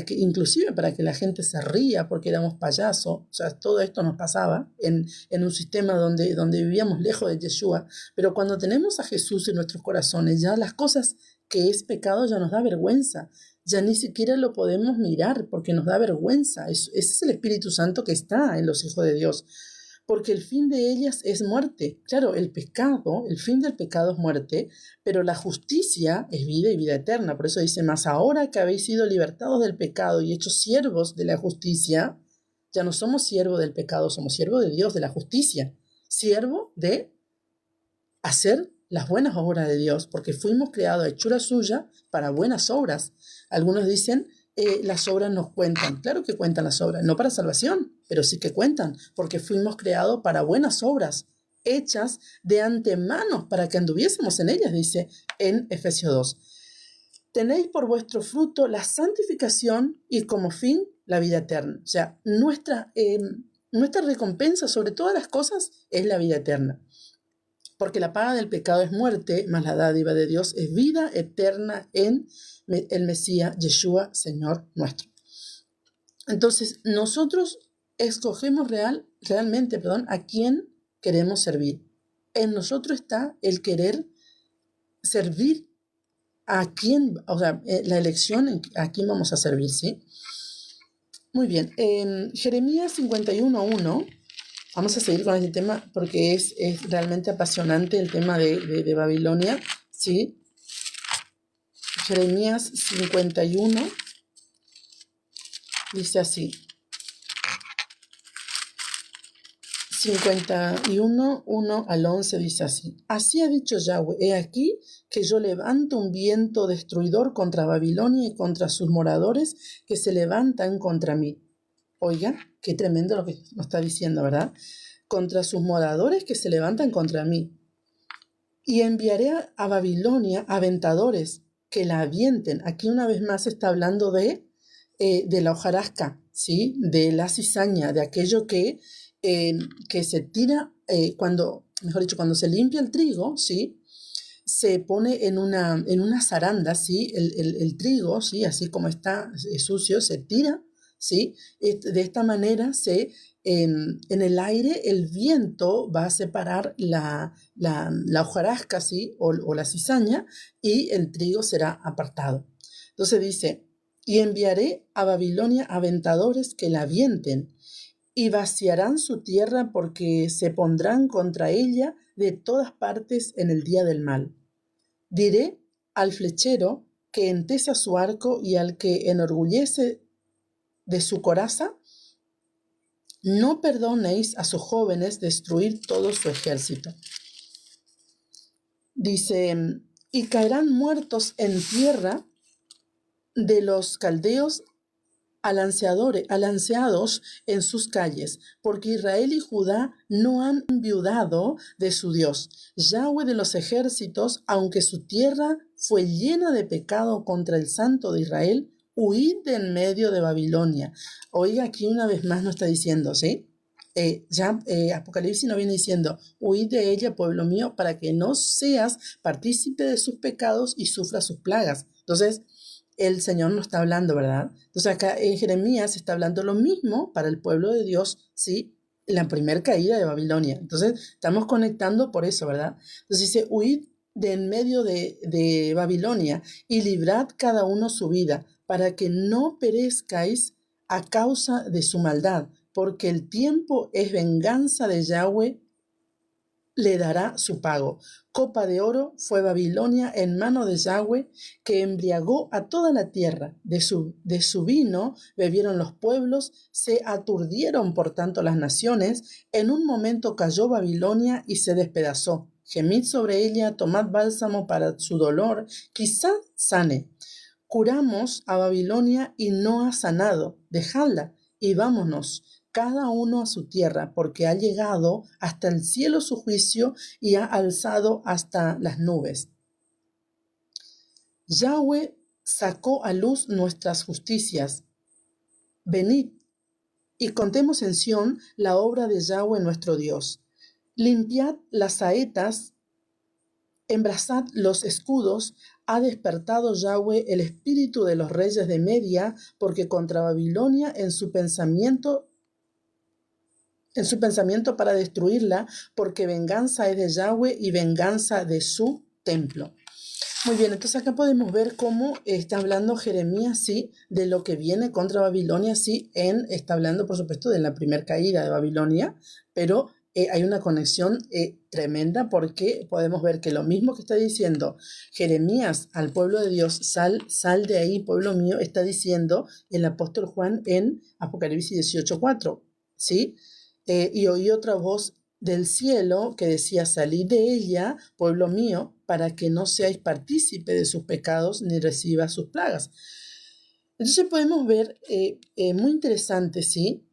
inclusive para que la gente se ría porque éramos payasos. O sea, todo esto nos pasaba en un sistema donde vivíamos lejos de Yeshua. Pero cuando tenemos a Jesús en nuestros corazones, ya las cosas que es pecado ya nos da vergüenza. Ya ni siquiera lo podemos mirar porque nos da vergüenza. Ese es el Espíritu Santo que está en los hijos de Dios. Porque el fin de ellas es muerte. Claro, el fin del pecado es muerte, pero la justicia es vida y vida eterna. Por eso dice, mas ahora que habéis sido libertados del pecado y hechos siervos de la justicia, ya no somos siervos del pecado, somos siervos de Dios, de la justicia. Siervo de hacer las buenas obras de Dios, porque fuimos creados a hechura suya para buenas obras. Algunos dicen, las obras nos cuentan. Claro que cuentan las obras, no para salvación, pero sí que cuentan, porque fuimos creados para buenas obras, hechas de antemano para que anduviésemos en ellas, dice en Efesios 2. Tenéis por vuestro fruto la santificación y como fin la vida eterna. O sea, nuestra recompensa sobre todas las cosas es la vida eterna. Porque la paga del pecado es muerte, mas la dádiva de Dios es vida eterna en el Mesías, Yeshua, Señor nuestro. Entonces, nosotros escogemos realmente, a quién queremos servir. En nosotros está el querer servir a quién, o sea, la elección a quién vamos a servir, ¿sí? Muy bien, en Jeremías 51:1, vamos a seguir con este tema porque es realmente apasionante el tema de Babilonia, ¿sí? Jeremías 51 dice así. 51:1-11 dice así. Así ha dicho Yahweh, he aquí que yo levanto un viento destruidor contra Babilonia y contra sus moradores que se levantan contra mí. Oigan, qué tremendo lo que nos está diciendo, ¿verdad? Contra sus moradores que se levantan contra mí. Y enviaré a Babilonia aventadores que la avienten. Aquí una vez más está hablando de la hojarasca, ¿sí? De la cizaña, de aquello que se tira cuando se limpia el trigo, ¿sí? Se pone en una zaranda, ¿sí? El trigo, ¿sí? Así como está sucio, se tira, ¿sí? De esta manera en el aire el viento va a separar la hojarasca, ¿sí? O la cizaña, y el trigo será apartado. Entonces dice, y enviaré a Babilonia aventadores que la avienten, y vaciarán su tierra porque se pondrán contra ella de todas partes en el día del mal. Diré al flechero que entesa su arco y al que enorgullece de su coraza, no perdonéis a sus jóvenes destruir todo su ejército. Dice, y caerán muertos en tierra de los caldeos alanceados en sus calles, porque Israel y Judá no han enviudado de su Dios, Yahweh de los ejércitos, aunque su tierra fue llena de pecado contra el Santo de Israel, huid de en medio de Babilonia. Oiga, aquí una vez más nos está diciendo, ¿sí? Apocalipsis nos viene diciendo, huid de ella, pueblo mío, para que no seas partícipe de sus pecados y sufras sus plagas. Entonces, el Señor nos está hablando, ¿verdad? Entonces acá en Jeremías está hablando lo mismo para el pueblo de Dios, ¿sí? La primera caída de Babilonia. Entonces estamos conectando por eso, ¿verdad? Entonces dice, huid de en medio de Babilonia y librad cada uno su vida, para que no perezcáis a causa de su maldad, porque el tiempo es venganza de Yahweh, le dará su pago. Copa de oro fue Babilonia en mano de Yahweh, que embriagó a toda la tierra. De su vino bebieron los pueblos, se aturdieron por tanto las naciones. En un momento cayó Babilonia y se despedazó. Gemid sobre ella, tomad bálsamo para su dolor, quizá sane. Curamos a Babilonia y no ha sanado. Dejadla y vámonos, cada uno a su tierra, porque ha llegado hasta el cielo su juicio y ha alzado hasta las nubes. Yahweh sacó a luz nuestras justicias. Venid y contemos en Sión la obra de Yahweh nuestro Dios. Limpiad las saetas, embrazad los escudos. Ha despertado Yahweh el espíritu de los reyes de Media, porque contra Babilonia en su pensamiento para destruirla, porque venganza es de Yahweh y venganza de su templo. Muy bien, entonces acá podemos ver cómo está hablando Jeremías, sí, de lo que viene contra Babilonia, sí, está hablando, por supuesto, de la primera caída de Babilonia, pero hay una conexión tremenda, porque podemos ver que lo mismo que está diciendo Jeremías al pueblo de Dios, sal de ahí, pueblo mío, está diciendo el apóstol Juan en Apocalipsis 18:4, ¿sí? Y oí otra voz del cielo que decía: salid de ella, pueblo mío, para que no seáis partícipe de sus pecados ni reciba sus plagas. Entonces podemos ver, muy interesante, ¿sí?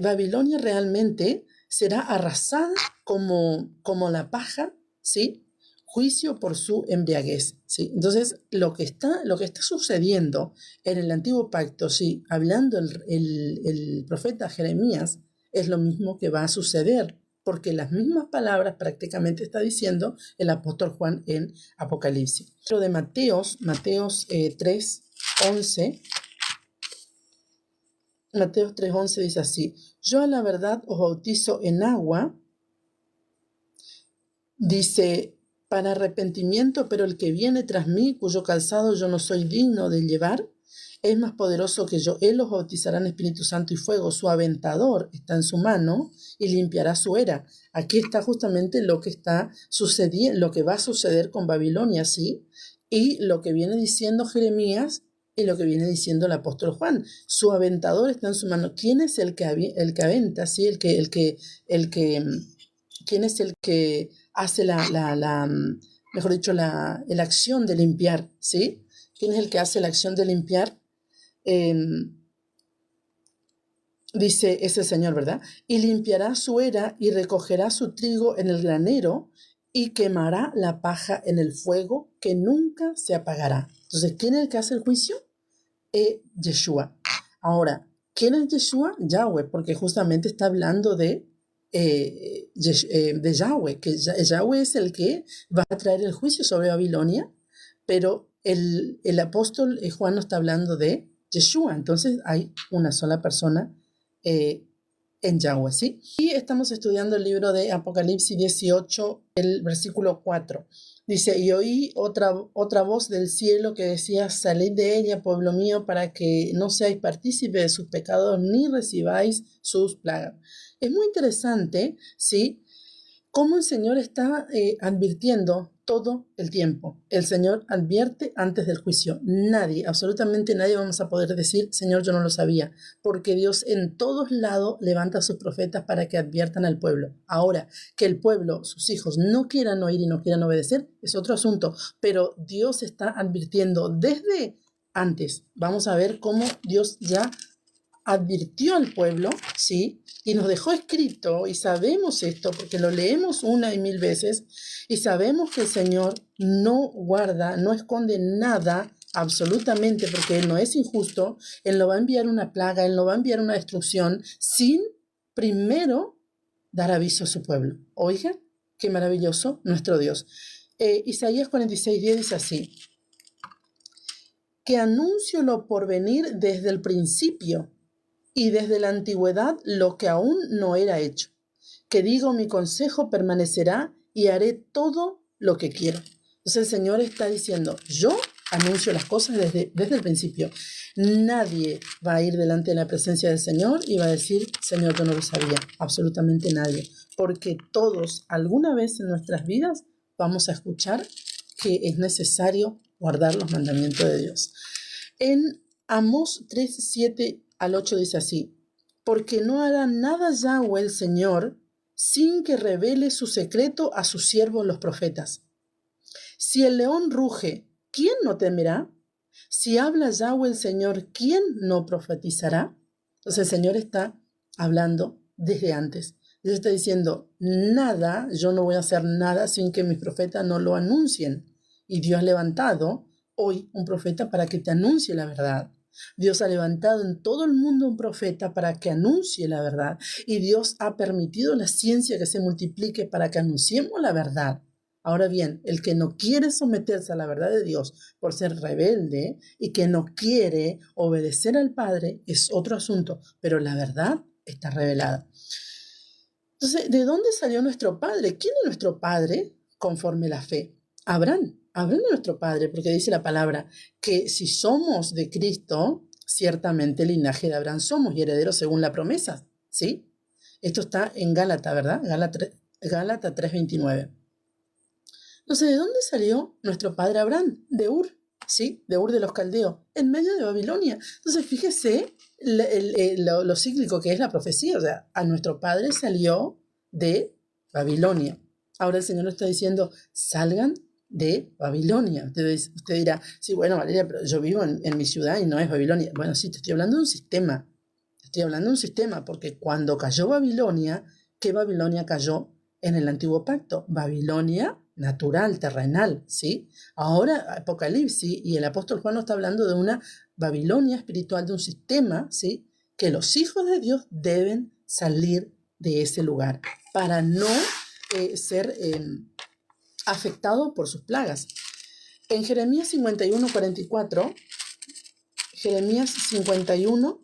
Babilonia realmente será arrasada como la paja, ¿sí? Juicio por su embriaguez, ¿sí? Entonces, lo que está sucediendo en el antiguo pacto, ¿sí? Hablando el profeta Jeremías, es lo mismo que va a suceder, porque las mismas palabras prácticamente está diciendo el apóstol Juan en Apocalipsis. Pero de Mateos 3:11, Mateo 3:11 dice así: yo a la verdad os bautizo en agua, dice, para arrepentimiento, pero el que viene tras mí, cuyo calzado yo no soy digno de llevar, es más poderoso que yo. Él os bautizará en Espíritu Santo y fuego. Su aventador está en su mano y limpiará su era. Aquí está justamente lo que está sucediendo, lo que va a suceder con Babilonia, ¿sí? Y lo que viene diciendo Jeremías y lo que viene diciendo el apóstol Juan. Su aventador está en su mano. ¿Quién es el que aventa, sí? ¿Quién es el que hace mejor dicho, la acción de limpiar, ¿sí? ¿Quién es el que hace la acción de limpiar? Dice, es el Señor, ¿verdad? Y limpiará su era y recogerá su trigo en el granero y quemará la paja en el fuego que nunca se apagará. Entonces, ¿quién es el que hace el juicio? Yeshua. Ahora, ¿quién es Yeshua? Yahweh, porque justamente está hablando de Yahweh, que Yahweh es el que va a traer el juicio sobre Babilonia, pero el apóstol Juan no está hablando de Yeshua. Entonces hay una sola persona en Yahweh, ¿sí? Y estamos estudiando el libro de Apocalipsis 18, el versículo 4. Dice: y oí otra voz del cielo que decía: salid de ella, pueblo mío, para que no seáis partícipe de sus pecados ni recibáis sus plagas. Es muy interesante, ¿sí? Cómo el Señor está advirtiendo todo el tiempo. El Señor advierte antes del juicio. Nadie, absolutamente nadie vamos a poder decir: Señor, yo no lo sabía, porque Dios en todos lados levanta a sus profetas para que adviertan al pueblo. Ahora, que el pueblo, sus hijos, no quieran oír y no quieran obedecer, es otro asunto, pero Dios está advirtiendo desde antes. Vamos a ver cómo Dios ya advirtió al pueblo, ¿sí? Y nos dejó escrito, y sabemos esto porque lo leemos una y mil veces, y sabemos que el Señor no guarda, no esconde nada absolutamente, porque Él no es injusto. Él no va a enviar una plaga, Él no va a enviar una destrucción sin primero dar aviso a su pueblo. Oigan, qué maravilloso nuestro Dios. Isaías 46:10 dice así: que anuncio lo por venir desde el principio y desde la antigüedad lo que aún no era hecho. Que digo, mi consejo permanecerá y haré todo lo que quiero. Entonces el Señor está diciendo: yo anuncio las cosas desde el principio. Nadie va a ir delante de la presencia del Señor y va a decir: Señor, yo no lo sabía. Absolutamente nadie. Porque todos, alguna vez en nuestras vidas, vamos a escuchar que es necesario guardar los mandamientos de Dios. En Amós 3:7-8 dice así: porque no hará nada Yahweh el Señor sin que revele su secreto a sus siervos los profetas. Si el león ruge, ¿quién no temerá? Si habla Yahweh el Señor, ¿quién no profetizará? Entonces el Señor está hablando desde antes. Dios está diciendo: nada, yo no voy a hacer nada sin que mis profetas no lo anuncien. Y Dios ha levantado hoy un profeta para que te anuncie la verdad. Dios ha levantado en todo el mundo un profeta para que anuncie la verdad. Y Dios ha permitido la ciencia que se multiplique para que anunciemos la verdad. Ahora bien, el que no quiere someterse a la verdad de Dios por ser rebelde y que no quiere obedecer al Padre es otro asunto, pero la verdad está revelada. Entonces, ¿de dónde salió nuestro Padre? ¿Quién es nuestro Padre conforme la fe? Abraham. Abraham es nuestro Padre, porque dice la palabra que si somos de Cristo, ciertamente el linaje de Abraham somos y herederos según la promesa, ¿sí? Esto está en Gálatas, ¿verdad? Gálatas 3:29. Entonces, ¿de dónde salió nuestro padre Abraham? De Ur, ¿sí? De Ur de los Caldeos, en medio de Babilonia. Entonces, fíjese lo cíclico que es la profecía. O sea, a nuestro padre salió de Babilonia. Ahora el Señor nos está diciendo, salgan de Babilonia. Usted dirá, sí, bueno, Valeria, pero yo vivo en mi ciudad y no es Babilonia. Bueno, sí, te estoy hablando de un sistema. Te estoy hablando de un sistema, porque cuando cayó Babilonia, ¿qué Babilonia cayó en el antiguo pacto? Babilonia natural, terrenal, ¿sí? Ahora Apocalipsis y el apóstol Juan nos está hablando de una Babilonia espiritual, de un sistema, ¿sí? Que los hijos de Dios deben salir de ese lugar para no ser afectados por sus plagas. En Jeremías 51, 44, Jeremías 51,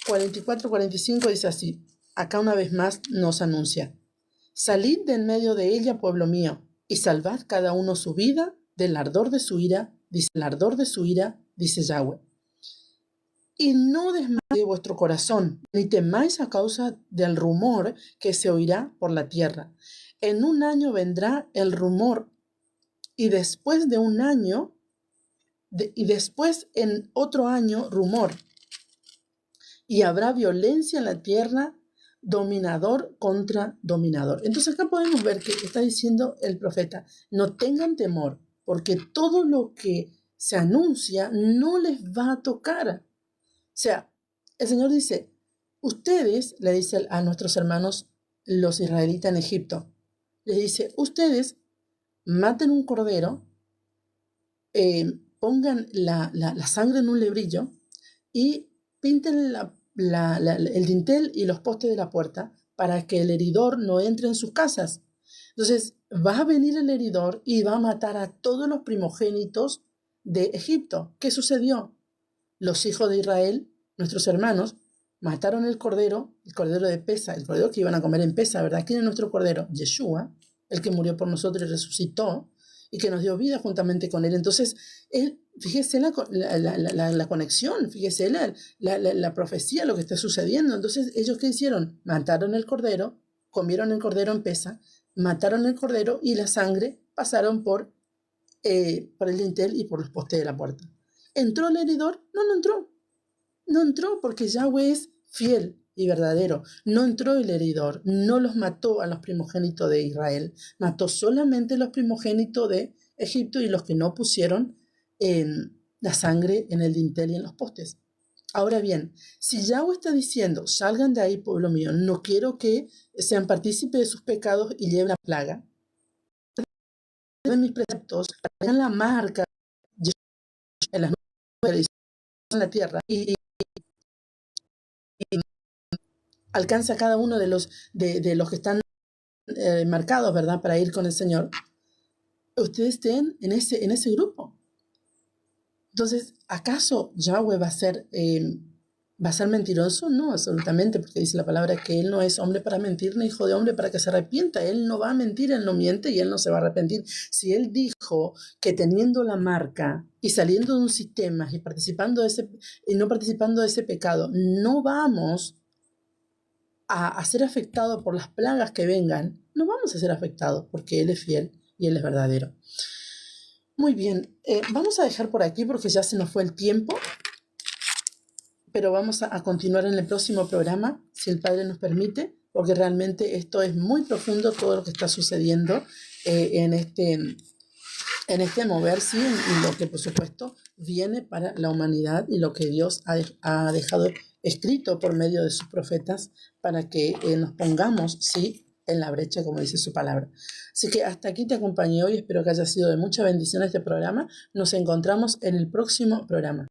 44, 45 dice así, acá una vez más nos anuncia, salid de en medio de ella, pueblo mío, y salvad cada uno su vida del ardor de su ira, dice el ardor de su ira, dice Yahweh. Y no desmayéis vuestro corazón, ni temáis a causa del rumor que se oirá por la tierra. En un año vendrá el rumor, y después de un año, y después en otro año, rumor. Y habrá violencia en la tierra, dominador contra dominador. Entonces acá podemos ver que está diciendo el profeta, no tengan temor, porque todo lo que se anuncia no les va a tocar. O sea, el Señor dice, ustedes, le dice a nuestros hermanos los israelitas en Egipto, les dice, ustedes maten un cordero, pongan la sangre en un lebrillo y pinten el dintel y los postes de la puerta para que el heridor no entre en sus casas. Entonces va a venir el heridor y va a matar a todos los primogénitos de Egipto. ¿Qué sucedió? Los hijos de Israel, nuestros hermanos, mataron el cordero de Pesa, el cordero que iban a comer en Pesa, ¿verdad? ¿Quién es nuestro cordero? Yeshua, el que murió por nosotros y resucitó y que nos dio vida juntamente con él. Entonces, fíjese la conexión, fíjese la profecía, lo que está sucediendo. Entonces, ¿ellos qué hicieron? Mataron el cordero, comieron el cordero en Pesa, mataron el cordero y la sangre pasaron por el dintel y por los postes de la puerta. ¿Entró el heridor? No entró. No entró porque Yahweh es fiel y verdadero. No entró el heridor, no los mató a los primogénitos de Israel, mató solamente los primogénitos de Egipto y los que no pusieron la sangre en el dintel y en los postes. Ahora bien, si Yahweh está diciendo, salgan de ahí, pueblo mío, no quiero que sean partícipes de sus pecados y lleven la plaga, de mis preceptos, hagan la marca en las nubes en la tierra y alcanza a cada uno de los que están marcados, ¿verdad?, para ir con el Señor, ustedes estén en ese grupo. Entonces, ¿acaso Yahweh va a ser mentiroso? No, absolutamente, porque dice la palabra que Él no es hombre para mentir, ni hijo de hombre para que se arrepienta. Él no va a mentir, Él no miente y Él no se va a arrepentir. Si Él dijo que teniendo la marca y saliendo de un sistema y no participando de ese pecado, no vamos a ser afectados por las plagas que vengan, no vamos a ser afectados porque Él es fiel y Él es verdadero. Muy bien, vamos a dejar por aquí porque ya se nos fue el tiempo, pero vamos a continuar en el próximo programa, si el Padre nos permite, porque realmente esto es muy profundo, todo lo que está sucediendo en este mover, ¿sí? Y lo que por supuesto viene para la humanidad y lo que Dios ha dejado escrito por medio de sus profetas para que nos pongamos, ¿sí?, en la brecha, como dice su palabra. Así que hasta aquí te acompañé hoy, espero que haya sido de mucha bendición este programa. Nos encontramos en el próximo programa.